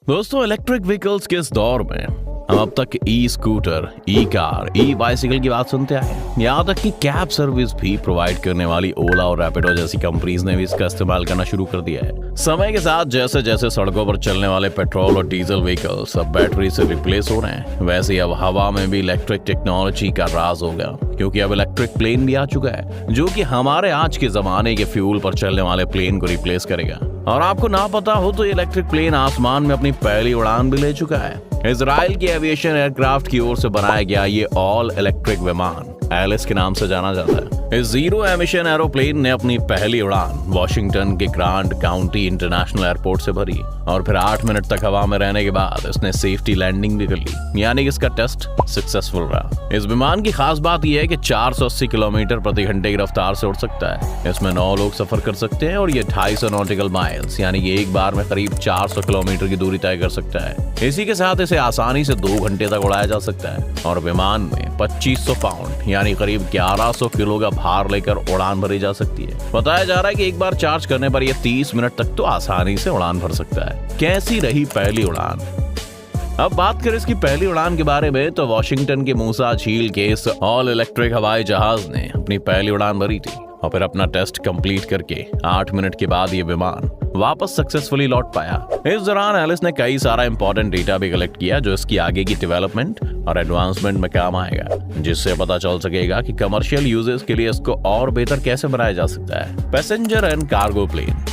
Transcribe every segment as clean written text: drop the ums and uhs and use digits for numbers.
दोस्तों, electric vehicles के इस दौर में हम अब तक ई स्कूटर, ई कार, ई बाइसिकल की बात सुनते आए हैं। यहाँ तक कि कैब सर्विस भी प्रोवाइड करने वाली ओला और रैपिडो जैसी कंपनीज ने भी इसका इस्तेमाल करना शुरू कर दिया है। समय के साथ जैसे जैसे सड़कों पर चलने वाले पेट्रोल और डीजल व्हीकल्स अब बैटरी से रिप्लेस हो रहे हैं, वैसे ही अब हवा में भी इलेक्ट्रिक टेक्नोलॉजी का राज हो गया, क्योंकि अब इलेक्ट्रिक प्लेन भी आ चुका है जो कि हमारे आज के जमाने के फ्यूल पर चलने वाले प्लेन को रिप्लेस करेगा। और आपको ना पता हो तो ये इलेक्ट्रिक प्लेन आसमान में अपनी पहली उड़ान भी ले चुका है। इजराइल की एविएशन एयरक्राफ्ट की ओर से बनाया गया ये ऑल इलेक्ट्रिक विमान एलिस के नाम से जाना जाता है। इस जीरो एमिशन एरोप्लेन ने अपनी पहली उड़ान वॉशिंगटन के ग्रांड काउंटी इंटरनेशनल एयरपोर्ट से भरी और फिर 8 मिनट तक हवा में रहने के बाद इसने सेफ्टी लैंडिंग भी कर ली, यानी कि इसका टेस्ट सक्सेसफुल रहा। इस विमान की खास बात यह है कि 480 किलोमीटर प्रति घंटे की रफ्तार से उड़ सकता है। इसमें 9 लोग सफर कर सकते हैं और ये 250 नॉटिकल माइल्स यानी कि एक बार में करीब 400 किलोमीटर की दूरी तय कर सकता है। इसी के साथ इसे आसानी से 2 घंटे तक उड़ाया जा सकता है और विमान में 2500 पाउंड यानी करीब 1100 किलो का भार लेकर उड़ान भरी जा सकती है। बताया जा रहा है कि एक बार चार्ज करने पर यह 30 मिनट तक तो आसानी से उड़ान भर सकता है। कैसी रही पहली उड़ान? अब बात करें इसकी पहली उड़ान के बारे में तो वॉशिंगटन के मूसा झील के इस ऑल इलेक्ट्रिक हवाई जहाज ने अपनी पहली उड़ान भरी थी और फिर अपना टेस्ट कंप्लीट करके 8 मिनट के बाद ये विमान वापस सक्सेसफुली लौट पाया। इस दौरान एलिस ने कई सारा इंपॉर्टेंट डेटा भी कलेक्ट किया जो इसकी आगे की डेवलपमेंट और एडवांसमेंट में काम आएगा, जिससे पता चल सकेगा कि कमर्शियल यूजेस के लिए इसको और बेहतर कैसे बनाया जा सकता है। Passenger and cargo plane.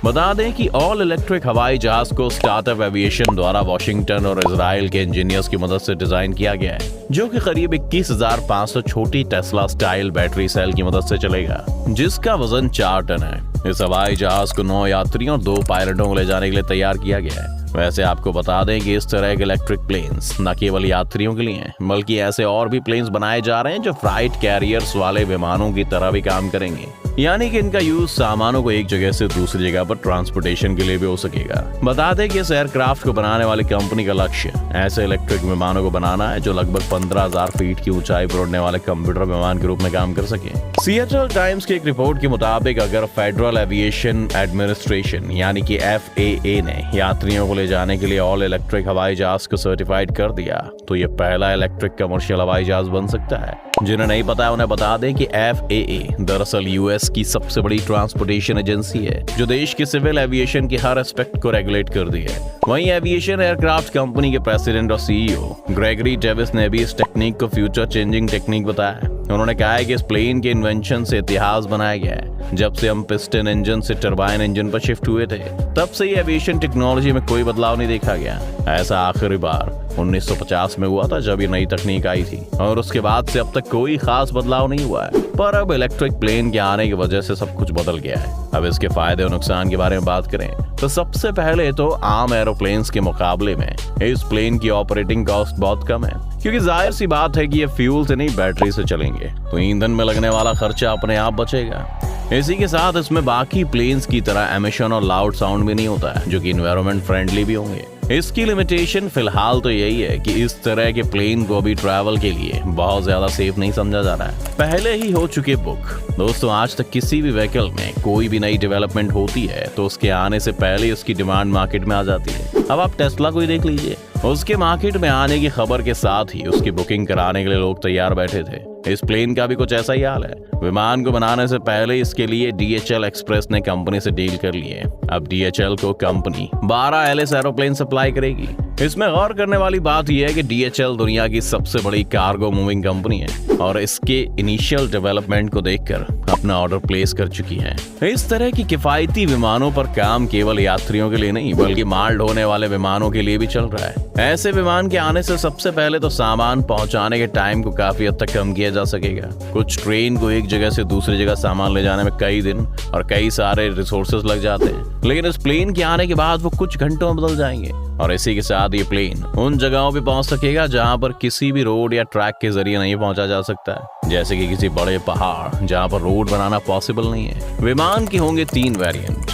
बता दें कि ऑल इलेक्ट्रिक हवाई जहाज को स्टार्टअप एविएशन द्वारा वॉशिंगटन और इजराइल के इंजीनियर्स की मदद से डिजाइन किया गया है, जो कि करीब 21,500 छोटी टेस्ला स्टाइल बैटरी सेल की मदद से चलेगा, जिसका वजन 4 टन है। इस हवाई जहाज को 9 यात्रियों और 2 पायलटों को ले जाने के लिए तैयार किया गया है। वैसे आपको बता दें कि इस तरह के इलेक्ट्रिक प्लेन्स न केवल यात्रियों के लिए हैं, बल्कि ऐसे और भी प्लेन्स बनाए जा रहे हैं जो फ्लाइट कैरियर्स वाले विमानों की तरह भी काम करेंगे, यानी कि इनका यूज सामानों को एक जगह से दूसरी जगह पर ट्रांसपोर्टेशन के लिए भी हो सकेगा। बता दें कि इस एयरक्राफ्ट को बनाने वाली कंपनी का लक्ष्य ऐसे इलेक्ट्रिक विमानों को बनाना है जो लगभग 15,000 फीट की ऊंचाई पर उड़ने वाले कंप्यूटर विमान के रूप में काम कर सके। सिएटल टाइम्स की एक रिपोर्ट के मुताबिक अगर फेडरल एविएशन एडमिनिस्ट्रेशन यानी कि FAA ने यात्रियों को ले जाने के लिए ऑल इलेक्ट्रिक हवाई जहाज को सर्टिफाइड कर दिया तो ये पहला इलेक्ट्रिक कमर्शियल हवाई जहाज बन सकता है। जिन्हें नहीं पता है उन्हें बता दें कि FAA दरअसल US की सबसे बड़ी ट्रांसपोर्टेशन एजेंसी है जो देश के सिविल एविएशन के हर एस्पेक्ट को रेगुलेट कर दी है। वहीं एविएशन एयरक्राफ्ट कंपनी के प्रेसिडेंट और CEO ग्रेगरी डेविस ने भी इस टेक्निक को फ्यूचर चेंजिंग टेक्निक बताया है। उन्होंने कहा है कि इस प्लेन के इन्वेंशन से इतिहास बनाया गया है। जब से हम पिस्टन इंजन से टरबाइन इंजन पर शिफ्ट हुए थे, तब से ही एविएशन टेक्नोलॉजी में कोई बदलाव नहीं देखा गया। ऐसा आखिरी बार 1950 में हुआ था जब ये नई तकनीक आई थी और उसके बाद से अब तक कोई खास बदलाव नहीं हुआ है। पर अब इलेक्ट्रिक प्लेन के आने की वजह से सब कुछ बदल गया है। अब इसके फायदे और नुकसान के बारे में बात करें तो सबसे पहले तो आम एरोप्लेन्स के मुकाबले में इस प्लेन की ऑपरेटिंग कॉस्ट बहुत कम है, क्योंकि जाहिर सी बात है कि ये फ्यूल से नहीं बैटरी से चलेंगे, तो ईंधन में लगने वाला खर्चा अपने आप बचेगा। इसी के साथ इसमें बाकी प्लेन्स की तरह एमिशन और लाउड साउंड भी नहीं होता है, जो कि एनवायरनमेंट फ्रेंडली भी होंगे। इसकी लिमिटेशन फिलहाल तो यही है कि इस तरह के प्लेन को अभी ट्रैवल के लिए बहुत ज्यादा सेफ नहीं समझा जा रहा है। पहले ही हो चुके बुक। दोस्तों, आज तक किसी भी व्हीकल में कोई भी नई डेवलपमेंट होती है तो उसके आने से पहले उसकी डिमांड मार्केट में आ जाती है। अब आप टेस्ला को ही देख लीजिए, उसके मार्केट में आने की खबर के साथ ही उसकी बुकिंग कराने के लिए लोग तैयार बैठे थे। इस प्लेन का भी कुछ ऐसा ही हाल है। विमान को बनाने से पहले इसके लिए DHL एक्सप्रेस ने कंपनी से डील कर लिए। अब DHL को कंपनी 12 एलिस एरोप्लेन सप्लाई करेगी। इसमें गौर करने वाली बात यह है कि DHL दुनिया की सबसे बड़ी कार्गो मूविंग कंपनी है और इसके इनिशियल डेवलपमेंट को देखकर अपना ऑर्डर प्लेस कर चुकी है। इस तरह की किफायती विमानों पर काम केवल यात्रियों के लिए नहीं बल्कि माल ढोने वाले विमानों के लिए भी चल रहा है। ऐसे विमान के आने से सबसे पहले तो सामान पहुंचाने के टाइम को काफी हद तक कम किया जा सकेगा। कुछ ट्रेन को एक जगह से दूसरी जगह सामान ले जाने में कई दिन और कई सारे रिसोर्सेज लग जाते हैं, लेकिन इस प्लेन के आने के बाद वो कुछ घंटों में बदल जाएंगे। और इसी के साथ ये प्लेन उन जगहों पे पहुंच सकेगा जहां पर किसी भी रोड या ट्रैक के जरिए नहीं पहुंचा जा सकता है, जैसे कि किसी बड़े पहाड़ जहां पर रोड बनाना पॉसिबल नहीं है। विमान के होंगे 3 वेरिएंट।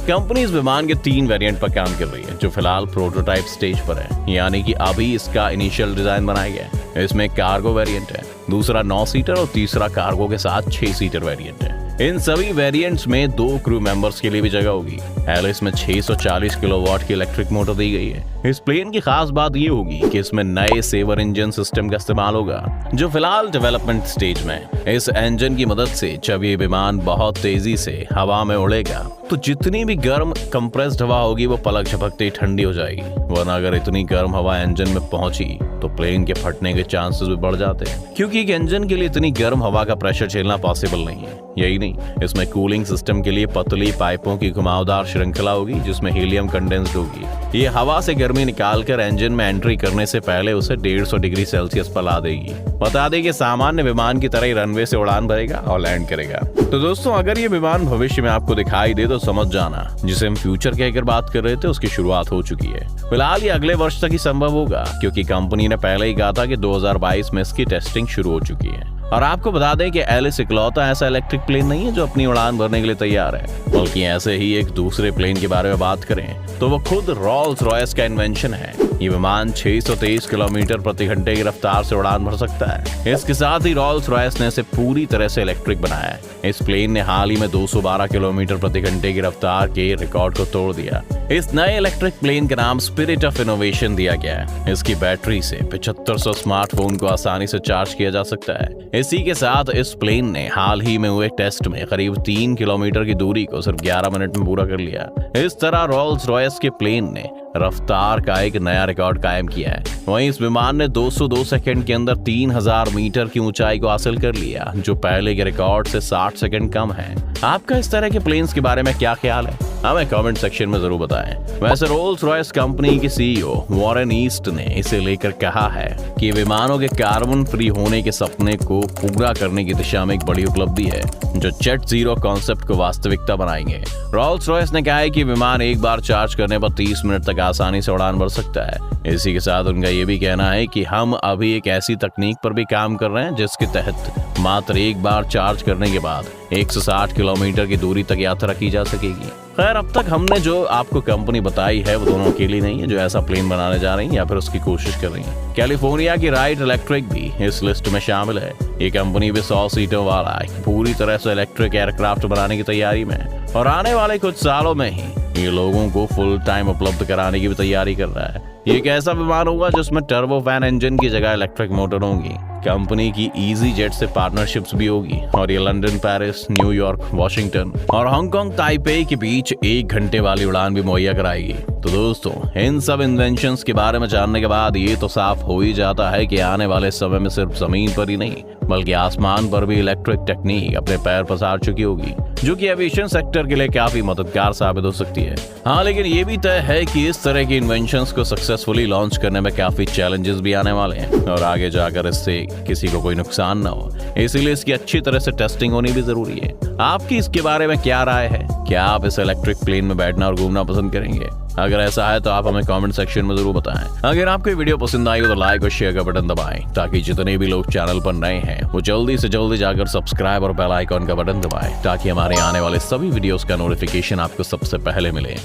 कंपनी इस विमान के 3 वेरिएंट पर काम कर रही है जो फिलहाल प्रोटोटाइप स्टेज पर है, यानी कि अभी इसका इनिशियल डिजाइन बनाया गया है। इसमें कार्गो वेरिएंट है, दूसरा 9 सीटर और तीसरा कार्गो के साथ 6 सीटर वेरिएंट है। इन सभी वेरिएंट्स में 2 क्रू मेंबर्स के लिए भी जगह होगी। एलिस में 640 किलोवाट की इलेक्ट्रिक मोटर दी गई है। इस प्लेन की खास बात ये होगी कि इसमें नए सेवर इंजन सिस्टम का इस्तेमाल होगा, जो फिलहाल डेवलपमेंट स्टेज में है। इस इंजन की मदद से जब ये विमान बहुत तेजी से हवा में उड़ेगा तो जितनी भी गर्म कंप्रेस्ड हवा होगी वो पलक झपकते ही ठंडी हो जाएगी, वरना अगर इतनी गर्म हवा इंजन में पहुंची तो प्लेन के फटने के चांसेस भी बढ़ जाते हैं, क्योंकि एक इंजन के लिए इतनी गर्म हवा का प्रेशर झेलना पॉसिबल नहीं है। यही नहीं, इसमें कूलिंग सिस्टम के लिए पतली पाइपों की घुमावदार श्रृंखला होगी जिसमें हीलियम कंडेंस्ड होगी। ये हवा से गर्मी निकालकर इंजन में एंट्री करने से पहले उसे 150 डिग्री सेल्सियस पर ला देगी। बता दें कि सामान्य विमान की तरह ही रनवे से उड़ान भरेगा और लैंड करेगा। तो दोस्तों, अगर ये विमान भविष्य में आपको दिखाई दे तो समझ जाना, जिसे हम फ्यूचर कहकर बात कर रहे थे उसकी शुरुआत हो चुकी है। फिलहाल ये अगले वर्ष तक ही संभव होगा, क्योंकि कंपनी ने पहले ही कहा था कि 2022 में इसकी टेस्टिंग शुरू हो चुकी है। और आपको बता दें कि एलिस इकलौता ऐसा इलेक्ट्रिक प्लेन नहीं है जो अपनी उड़ान भरने के लिए तैयार है, बल्कि ऐसे ही एक दूसरे प्लेन के बारे में बात करें तो वो खुद रोल्स रॉयस का इन्वेंशन है। ये विमान 623 किलोमीटर प्रति घंटे की रफ्तार से उड़ान भर सकता है। इसके साथ ही रोल्स रॉयस ने इसे पूरी तरह से इलेक्ट्रिक बनाया है। इस प्लेन ने हाल ही में 212 किलोमीटर प्रति घंटे की रफ्तार के रिकॉर्ड को तोड़ दिया। इस नए इलेक्ट्रिक प्लेन का नाम स्पिरिट ऑफ इनोवेशन दिया गया है। इसकी बैटरी से 7500 स्मार्टफोन को आसानी से चार्ज किया जा सकता है। इसी के साथ इस प्लेन ने हाल ही में हुए टेस्ट में करीब 3 किलोमीटर की दूरी को सिर्फ 11 मिनट में पूरा कर लिया। इस तरह रोल्स रॉयस के प्लेन ने रफ्तार का एक नया रिकॉर्ड कायम किया है। वहीं इस विमान ने 202 सेकंड के अंदर 3000 मीटर की ऊंचाई को हासिल कर लिया, जो पहले के रिकॉर्ड से 60 सेकंड कम है। आपका इस तरह के प्लेन्स के बारे में क्या ख्याल है, हमें कमेंट सेक्शन में जरूर बताएं। वैसे रोल्स रॉयस कंपनी के सीईओ वॉरेन ईस्ट ने इसे लेकर कहा है कि विमानों के कार्बन फ्री होने के सपने को पूरा करने की दिशा में एक बड़ी उपलब्धि है, जो जेट जीरो कॉन्सेप्ट को वास्तविकता बनाएंगे। रोल्स रॉयस ने कहा है कि विमान एक बार चार्ज करने पर 30 मिनट तक आसानी से उड़ान भर सकता है। इसी के साथ उनका ये भी कहना है कि हम अभी एक ऐसी तकनीक पर भी काम कर रहे हैं जिसके तहत मात्र एक बार चार्ज करने के बाद 160 किलोमीटर की दूरी तक यात्रा की जा सकेगी। खैर, अब तक हमने जो आपको कंपनी बताई है वो दोनों अकेली नहीं है जो ऐसा प्लेन बनाने जा रही है या फिर उसकी कोशिश कर रही है। कैलिफोर्निया की राइट इलेक्ट्रिक भी इस लिस्ट में शामिल है। ये कंपनी भी 100 सीटों वाला पूरी तरह से इलेक्ट्रिक एयरक्राफ्ट बनाने की तैयारी में है और आने वाले कुछ सालों में ही ये लोगों को फुल टाइम उपलब्ध कराने की भी तैयारी कर रहा है। ये एक ऐसा विमान होगा जिसमें टर्बोफैन इंजन की जगह इलेक्ट्रिक मोटर होंगी। कंपनी की इजी जेट से पार्टनरशिप्स भी होगी और ये लंदन, पेरिस, न्यूयॉर्क, वाशिंगटन और हांगकांग, ताइपे के बीच 1 घंटे वाली उड़ान भी मुहैया कराएगी। तो दोस्तों, इन सब इन्वेंशंस के बारे में जानने के बाद ये तो साफ हो ही जाता है कि आने वाले समय में सिर्फ जमीन पर ही नहीं बल्कि आसमान पर भी इलेक्ट्रिक टेक्निक अपने पैर पसार चुकी होगी, जो कि एविएशन सेक्टर के लिए काफी मददगार साबित हो सकती है। हाँ, लेकिन ये भी तय है कि इस तरह की इन्वेंशंस को सक्सेसफुली लॉन्च करने में काफी चैलेंजेस भी आने वाले हैं और आगे जाकर इससे किसी को कोई नुकसान ना हो, इसीलिए इसकी अच्छी तरह से टेस्टिंग होनी भी जरूरी है। आपकी इसके बारे में क्या राय है? क्या आप इस इलेक्ट्रिक प्लेन में बैठना और घूमना पसंद करेंगे? अगर ऐसा है तो आप हमें कमेंट सेक्शन में जरूर बताएं। अगर आपको वीडियो पसंद आई हो तो लाइक और शेयर का बटन दबाएं, ताकि जितने भी लोग चैनल पर नए हैं वो जल्दी से जल्दी जाकर सब्सक्राइब और बेल आइकॉन का बटन दबाएं, ताकि हमारे आने वाले सभी वीडियोस का नोटिफिकेशन आपको सबसे पहले मिले।